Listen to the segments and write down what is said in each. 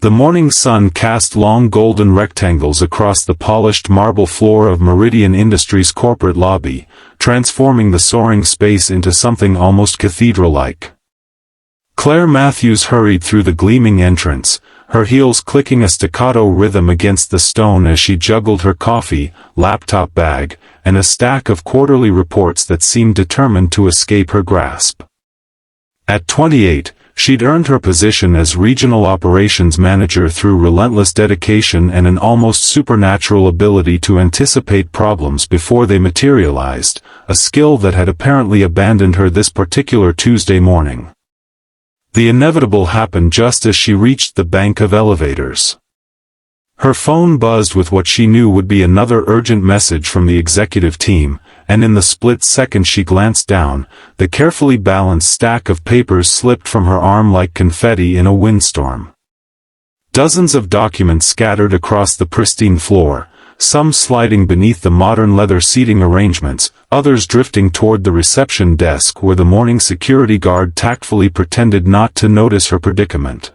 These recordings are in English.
The morning sun cast long golden rectangles across the polished marble floor of Meridian Industries' corporate lobby, transforming the soaring space into something almost cathedral-like. Claire Matthews hurried through the gleaming entrance, her heels clicking a staccato rhythm against the stone as she juggled her coffee, laptop bag, and a stack of quarterly reports that seemed determined to escape her grasp. At 28, she'd earned her position as regional operations manager through relentless dedication and an almost supernatural ability to anticipate problems before they materialized, a skill that had apparently abandoned her this particular Tuesday morning. The inevitable happened just as she reached the bank of elevators. Her phone buzzed with what she knew would be another urgent message from the executive team, and in the split second she glanced down, the carefully balanced stack of papers slipped from her arm like confetti in a windstorm. Dozens of documents scattered across the pristine floor, some sliding beneath the modern leather seating arrangements, others drifting toward the reception desk where the morning security guard tactfully pretended not to notice her predicament.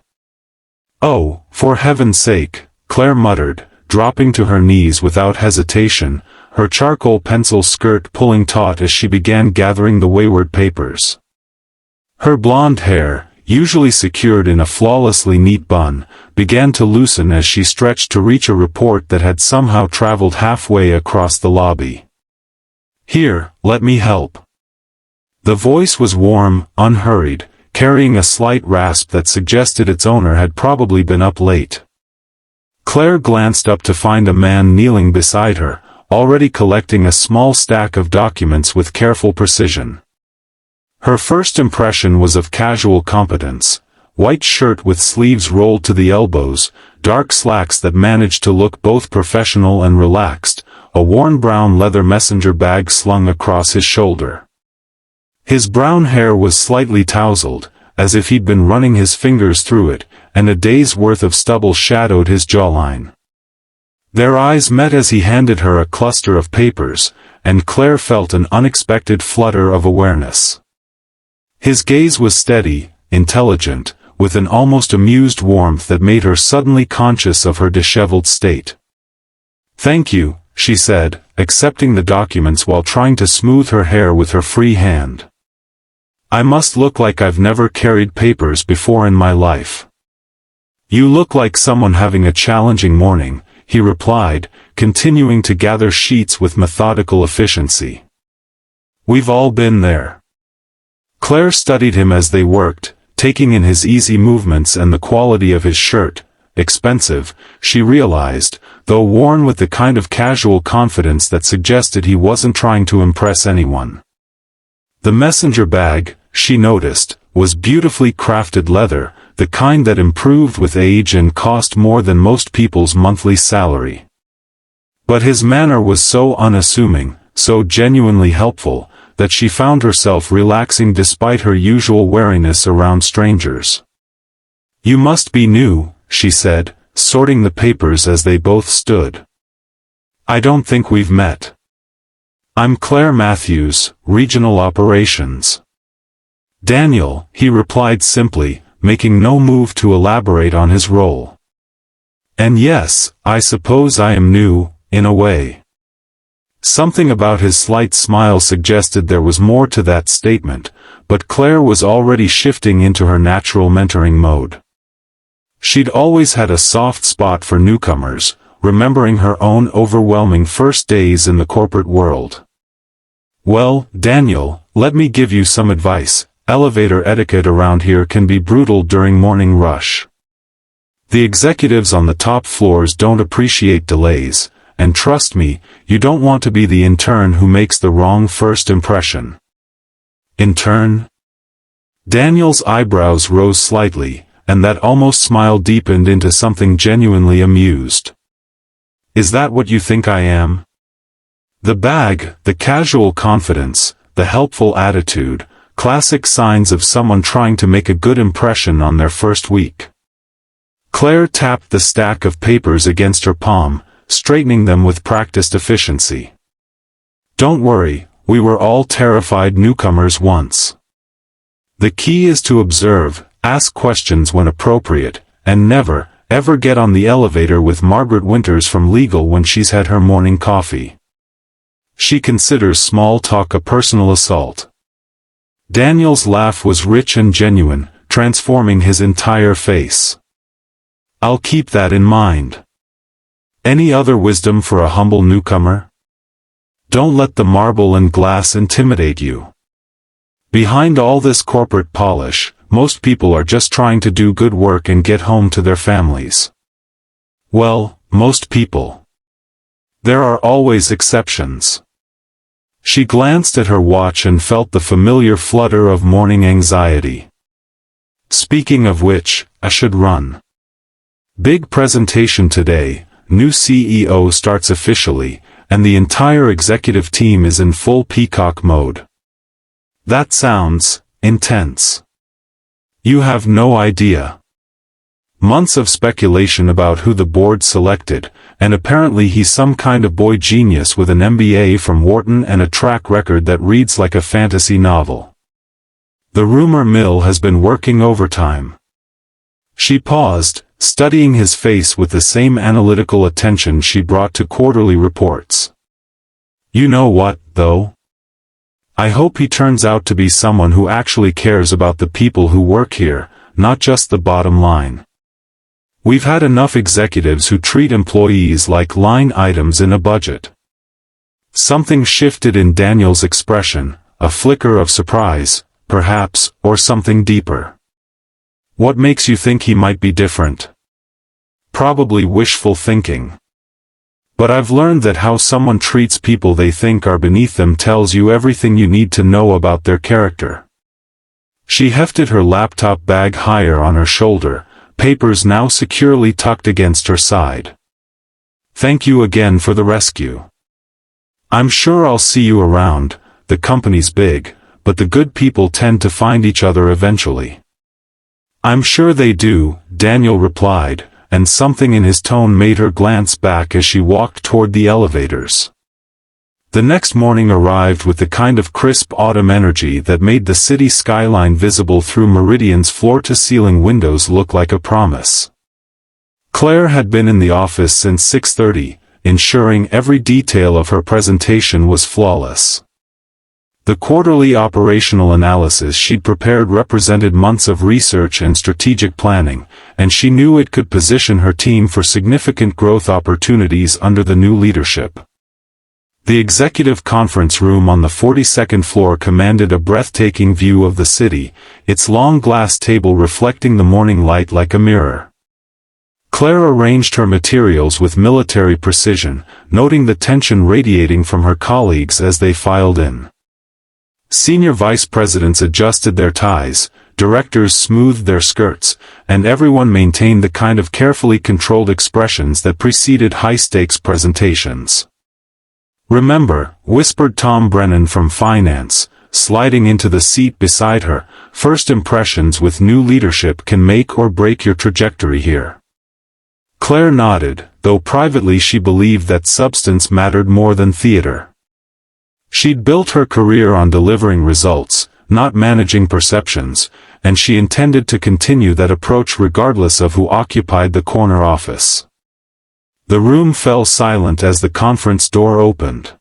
"Oh, for heaven's sake," Claire muttered, dropping to her knees without hesitation, her charcoal pencil skirt pulling taut as she began gathering the wayward papers. Her blonde hair, usually secured in a flawlessly neat bun, began to loosen as she stretched to reach a report that had somehow traveled halfway across the lobby. "Here, let me help." The voice was warm, unhurried, carrying a slight rasp that suggested its owner had probably been up late. Claire glanced up to find a man kneeling beside her, already collecting a small stack of documents with careful precision. Her first impression was of casual competence: white shirt with sleeves rolled to the elbows, dark slacks that managed to look both professional and relaxed, a worn brown leather messenger bag slung across his shoulder. His brown hair was slightly tousled, as if he'd been running his fingers through it, and a day's worth of stubble shadowed his jawline. Their eyes met as he handed her a cluster of papers, and Claire felt an unexpected flutter of awareness. His gaze was steady, intelligent, with an almost amused warmth that made her suddenly conscious of her disheveled state. "Thank you," she said, accepting the documents while trying to smooth her hair with her free hand. "I must look like I've never carried papers before in my life." "You look like someone having a challenging morning," he replied, continuing to gather sheets with methodical efficiency. "We've all been there." Claire studied him as they worked, taking in his easy movements and the quality of his shirt, expensive, she realized, though worn with the kind of casual confidence that suggested he wasn't trying to impress anyone. The messenger bag, she noticed, was beautifully crafted leather, the kind that improved with age and cost more than most people's monthly salary. But his manner was so unassuming, so genuinely helpful, that she found herself relaxing despite her usual wariness around strangers. "You must be new," she said, sorting the papers as they both stood. "I don't think we've met." "I'm Claire Matthews, Regional Operations." "Daniel," he replied simply, making no move to elaborate on his role. "And yes, I suppose I am new, in a way." Something about his slight smile suggested there was more to that statement, but Claire was already shifting into her natural mentoring mode. She'd always had a soft spot for newcomers, remembering her own overwhelming first days in the corporate world. "Well, Daniel, let me give you some advice. Elevator etiquette around here can be brutal during morning rush. The executives on the top floors don't appreciate delays, and trust me, you don't want to be the intern who makes the wrong first impression." "Intern?" Daniel's eyebrows rose slightly, and that almost smile deepened into something genuinely amused. "Is that what you think I am?" The bag, the casual confidence, the helpful attitude, classic signs of someone trying to make a good impression on their first week. Claire tapped the stack of papers against her palm, straightening them with practiced efficiency. "Don't worry, we were all terrified newcomers once. The key is to observe, ask questions when appropriate, and never, ever get on the elevator with Margaret Winters from legal when she's had her morning coffee. She considers small talk a personal assault. Daniel's laugh was rich and genuine, transforming his entire face. I'll keep that in mind. Any other wisdom for a humble newcomer? Don't let the marble and glass intimidate you. Behind all this corporate polish, most people are just trying to do good work and get home to their families. Well, most people. There are always exceptions. She glanced at her watch and felt the familiar flutter of morning anxiety. Speaking of which, I should run. Big presentation today, new CEO starts officially, and the entire executive team is in full peacock mode. That sounds intense. You have no idea. Months of speculation about who the board selected, and apparently he's some kind of boy genius with an MBA from Wharton and a track record that reads like a fantasy novel. The rumor mill has been working overtime. She paused, studying his face with the same analytical attention she brought to quarterly reports. You know what, though? I hope he turns out to be someone who actually cares about the people who work here, not just the bottom line. We've had enough executives who treat employees like line items in a budget. Something shifted in Daniel's expression, a flicker of surprise, perhaps, or something deeper. What makes you think he might be different? Probably wishful thinking. But I've learned that how someone treats people they think are beneath them tells you everything you need to know about their character. She hefted her laptop bag higher on her shoulder, papers now securely tucked against her side. Thank you again for the rescue. I'm sure I'll see you around. The company's big, but the good people tend to find each other eventually. I'm sure they do, Daniel replied, and something in his tone made her glance back as she walked toward the elevators. The next morning arrived with the kind of crisp autumn energy that made the city skyline visible through Meridian's floor-to-ceiling windows look like a promise. Claire had been in the office since 6:30, ensuring every detail of her presentation was flawless. The quarterly operational analysis she'd prepared represented months of research and strategic planning, and she knew it could position her team for significant growth opportunities under the new leadership. The executive conference room on the 42nd floor commanded a breathtaking view of the city, its long glass table reflecting the morning light like a mirror. Claire arranged her materials with military precision, noting the tension radiating from her colleagues as they filed in. Senior vice presidents adjusted their ties, directors smoothed their skirts, and everyone maintained the kind of carefully controlled expressions that preceded high-stakes presentations. Remember, whispered Tom Brennan from finance, sliding into the seat beside her, first impressions with new leadership can make or break your trajectory here. Claire nodded, though privately she believed that substance mattered more than theater. She'd built her career on delivering results, not managing perceptions, and she intended to continue that approach regardless of who occupied the corner office. The room fell silent as the conference door opened.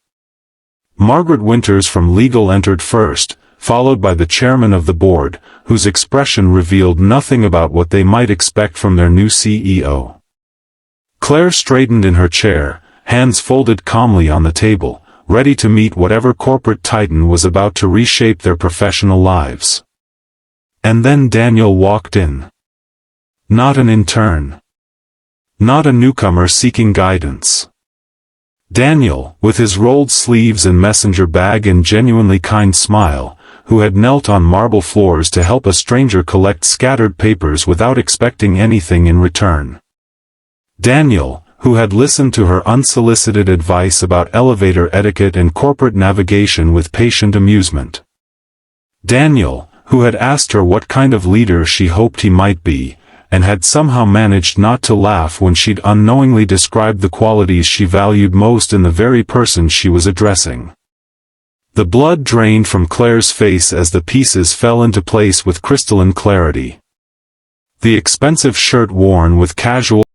Margaret Winters from legal entered first, followed by the chairman of the board, whose expression revealed nothing about what they might expect from their new CEO. Claire straightened in her chair, hands folded calmly on the table, ready to meet whatever corporate titan was about to reshape their professional lives. And then Daniel walked in. Not an intern. Not a newcomer seeking guidance. Daniel, with his rolled sleeves and messenger bag and genuinely kind smile, who had knelt on marble floors to help a stranger collect scattered papers without expecting anything in return. Daniel, who had listened to her unsolicited advice about elevator etiquette and corporate navigation with patient amusement. Daniel, who had asked her what kind of leader she hoped he might be, and had somehow managed not to laugh when she'd unknowingly described the qualities she valued most in the very person she was addressing. The blood drained from Claire's face as the pieces fell into place with crystalline clarity. The expensive shirt worn with casual